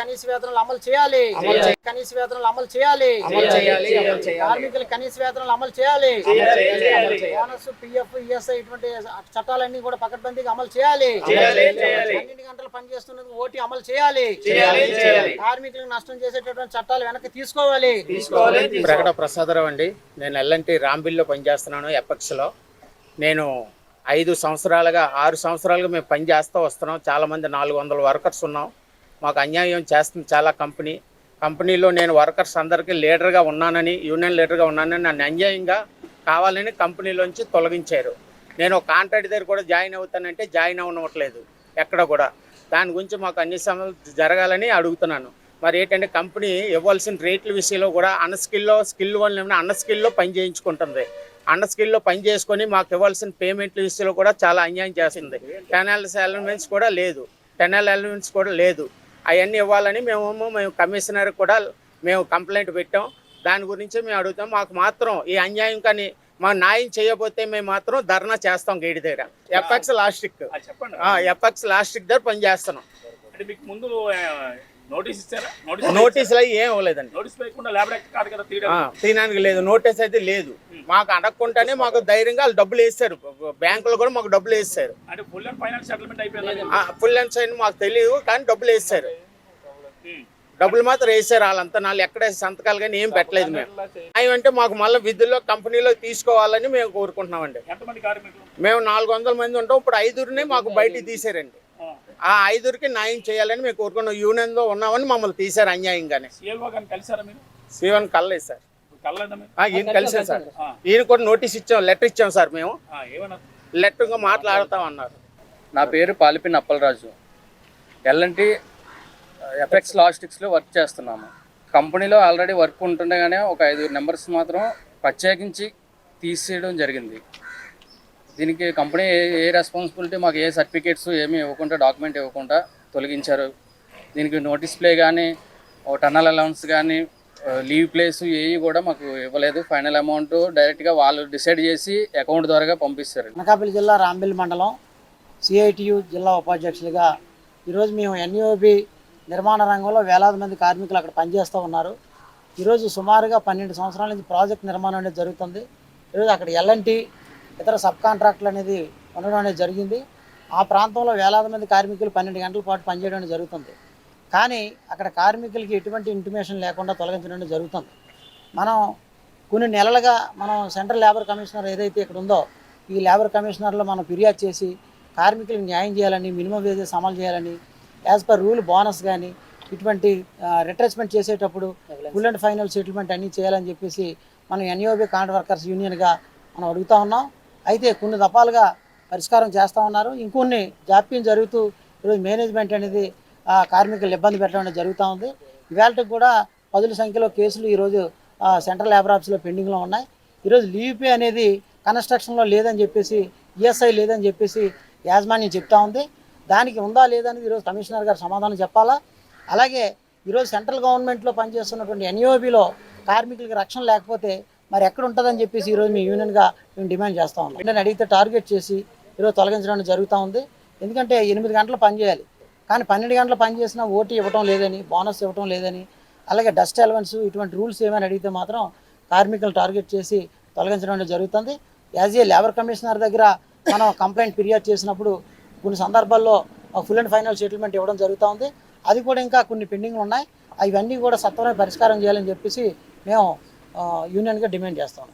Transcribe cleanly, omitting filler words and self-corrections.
కనీస వేతనాలు అమలు చేయాలి. కనీస వేతనాలు అమలు చేయాలి. కార్మికుల కనీస వేతనాలు అమలు చేయాలి. బోనస్, పిఎఫ్, ఈఎస్ఐ ఇటువంటి చట్టాలన్నీ కూడా పకడ్బందీగా అమలు చేయాలి. 12 గంటలు పనిచేస్తున్నందుకు ఓటీ అమలు చేయాలి. కార్మికులకు నష్టం చేసేటటువంటి చట్టాలు వెనక్కి తీసుకోవాలి. ప్రకట ప్రసాదరావు అండి. నేను ఎల్ఎన్టీ రాంబిల్లో పనిచేస్తున్నాను. ఎపెక్స్లో నేను 6 సంవత్సరాలుగా మేము పనిచేస్తూ వస్తున్నాం. చాలామంది 400 వర్కర్స్ ఉన్నాం. మాకు అన్యాయం చేస్తుంది చాలా కంపెనీలో నేను వర్కర్స్ అందరికీ లీడర్గా ఉన్నానని, యూనియన్ లీడర్గా ఉన్నానని నన్ను అన్యాయంగా కావాలని కంపెనీలోంచి తొలగించారు. నేను కాంట్రాక్ట్ దగ్గర కూడా జాయిన్ అవుతానంటే జాయిన్ అవ్వట్లేదు ఎక్కడ కూడా. దాని గురించి మాకు అన్ని సమస్యలు జరగాలని అడుగుతున్నాను. మరి ఏంటంటే కంపెనీ ఇవ్వాల్సిన రేట్ల విషయంలో కూడా స్కిల్ వల్ల అన్స్కిల్లో పని చేయించుకుంటుంది. స్కిల్లో పని చేసుకొని మాకు ఇవ్వాల్సిన పేమెంట్ల విషయంలో కూడా చాలా అన్యాయం చేస్తుంది. 10 అలవెన్స్ కూడా లేదు. అవన్నీ ఇవ్వాలని మేము కమిషనర్ కూడా మేము కంప్లైంట్ పెట్టాం. దాని గురించి మేము అడుగుతాం. మాకు మాత్రం ఈ అన్యాయం కానీ మా న్యాయం చేయకపోతే మేము మాత్రం ధర్నా చేస్తాం గేడి దగ్గర. ఎపెక్స్ లాస్టిక్ దగ్గర పని చేస్తున్నాం. నోటీసులు అవి ఏం ఇవ్వలేదండి. తీయడానికి లేదు. నోటీస్ అయితే లేదు. మాకు అడగకుండానే మాకు ధైర్యంగా వాళ్ళు డబ్బులు వేస్తారు. బ్యాంకులో కూడా మాకు డబ్బులు వేస్తారు. ఫుల్ అండ్ సైన్ మాకు తెలియదు కానీ డబ్బులు వేస్తారు. డబ్బులు మాత్రం వేసారు. వాళ్ళంతా నాలుగు ఎక్కడ సంతకాలు కానీ ఏం పెట్టలేదు. మేము అంటే మాకు మళ్ళీ విధుల్లో కంపెనీలో తీసుకోవాలని మేము కోరుకుంటున్నామండి. మేము 400 మంది ఉంటాం. ఇప్పుడు 5 మాకు బయటికి తీసారండి. ఆ 5కి న్యాయం చేయాలని మేము కోరుకున్నాం. యూనియన్లో ఉన్నామని మమ్మల్ని తీశారు అన్యాయంగానే. CM కలలేదు sir. ఈయన కలిసారు సార్. ఈయన కూడా నోటీస్ ఇచ్చాం, లెటర్ ఇచ్చాం సార్. మేము లెటర్గా మాట్లాడతాం అన్నారు. నా పేరు పాలిపిన్ అప్పలరాజు. ఎల్ఎన్టీ ఎపెక్స్ లాజిస్టిక్స్లో వర్క్ చేస్తున్నాము. కంపెనీలో ఆల్రెడీ వర్క్ ఉంటుండగానే ఒక 5 మెంబర్స్ మాత్రం ప్రత్యేకించి తీసేయడం జరిగింది. దీనికి కంపెనీ ఏ రెస్పాన్సిబిలిటీ మాకు ఏ సర్టిఫికేట్స్ ఏమీ ఇవ్వకుండా, డాక్యుమెంట్ ఇవ్వకుండా తొలగించారు. దీనికి నోటీస్ ప్లే కానీ, టన్నల్ అలౌన్స్ కానీ, లీవ్ ప్లేస్ ఏవి కూడా మాకు ఇవ్వలేదు. ఫైనల్ అమౌంట్ డైరెక్ట్గా వాళ్ళు డిసైడ్ చేసి అకౌంట్ ద్వారా పంపిస్తారు. అనకాపల్లి జిల్లా రాంబిల్ మండలం సిఐటియు జిల్లా ఉపాధ్యక్షులుగా ఈరోజు మేము ఎన్యూబీ నిర్మాణ రంగంలో వేలాది మంది కార్మికులు అక్కడ పనిచేస్తూ ఉన్నారు. ఈరోజు సుమారుగా 12 సంవత్సరాల నుంచి ప్రాజెక్ట్ నిర్మాణం అనేది జరుగుతుంది. ఈరోజు అక్కడ ఎల్ఎన్టీ ఇతర సబ్ కాంట్రాక్టులు అనేది ఉండడం అనేది జరిగింది. ఆ ప్రాంతంలో వేలాది మంది కార్మికులు 12 గంటల పాటు పనిచేయడం అనేది జరుగుతుంది. కానీ అక్కడ కార్మికులకి ఎటువంటి ఇంటిమేషన్ లేకుండా తొలగించడం అనేది జరుగుతుంది. మనం కొన్ని నెలలుగా సెంట్రల్ లేబర్ కమిషనర్ ఏదైతే ఇక్కడ ఉందో ఈ లేబర్ కమిషనర్లో మనం ఫిర్యాదు చేసి కార్మికులకు న్యాయం చేయాలని, మినిమం వేజెస్ అమలు చేయాలని, యాజ్ పర్ రూల్ బోనస్ కానీ ఇటువంటి రిట్రెచ్మెంట్ చేసేటప్పుడు ఫుల్ అండ్ ఫైనల్ సెటిల్మెంట్ అన్నీ చేయాలని చెప్పేసి మనం ఎన్యూబీ కాంట్రాక్ట్ వర్కర్స్ యూనియన్గా మనం అడుగుతూ ఉన్నాం. అయితే కొన్ని దఫాలుగా పరిష్కారం చేస్తూ ఉన్నారు. ఇంకొన్ని జాప్యం జరుగుతూ ఈరోజు మేనేజ్మెంట్ అనేది కార్మికులు ఇబ్బంది పెట్టడం అనేది జరుగుతూ ఉంది. ఇవాళకి కూడా 10ల సంఖ్యలో కేసులు ఈరోజు సెంట్రల్ లేబర్ ఆఫీస్లో పెండింగ్లో ఉన్నాయి. ఈరోజు లీవ్ పే అనేది కన్స్ట్రక్షన్లో లేదని చెప్పేసి, ఈఎస్ఐ లేదని చెప్పేసి యాజమాన్యం చెప్తా ఉంది. దానికి ఉందా లేదా అనేది ఈరోజు కమిషనర్ గారు సమాధానం చెప్పాలా. అలాగే ఈరోజు సెంట్రల్ గవర్నమెంట్లో పనిచేస్తున్నటువంటి ఎన్యూబీలో కార్మికులకి రక్షణ లేకపోతే మరి ఎక్కడ ఉంటుందని చెప్పేసి ఈరోజు మీ యూనియన్గా మేము డిమాండ్ చేస్తూ ఉన్నాం. నేను అడిగితే టార్గెట్ చేసి ఈరోజు తొలగించడం జరుగుతూ ఉంది. ఎందుకంటే 8 గంటలు పనిచేయాలి, కానీ 12 గంటలు పనిచేసినా ఓటీ ఇవ్వటం లేదని, బోనస్ ఇవ్వటం లేదని, అలాగే డస్ట్ అలవెన్స్ ఇటువంటి రూల్స్ ఏమైనా అడిగితే మాత్రం కార్మికులు టార్గెట్ చేసి తొలగించడం జరుగుతుంది. యాజ్ ఏ లేబర్ కమిషనర్ దగ్గర మనం కంప్లైంట్ ఫిర్యాదు చేసినప్పుడు కొన్ని సందర్భాల్లో ఫుల్ అండ్ ఫైనల్ సెటిల్మెంట్ ఇవ్వడం జరుగుతూ ఉంది. అది కూడా ఇంకా కొన్ని పెండింగ్లు ఉన్నాయి. అవన్నీ కూడా సత్వరమే పరిష్కారం చేయాలని చెప్పేసి మేము యూనియన్గా డిమాండ్ చేస్తాం.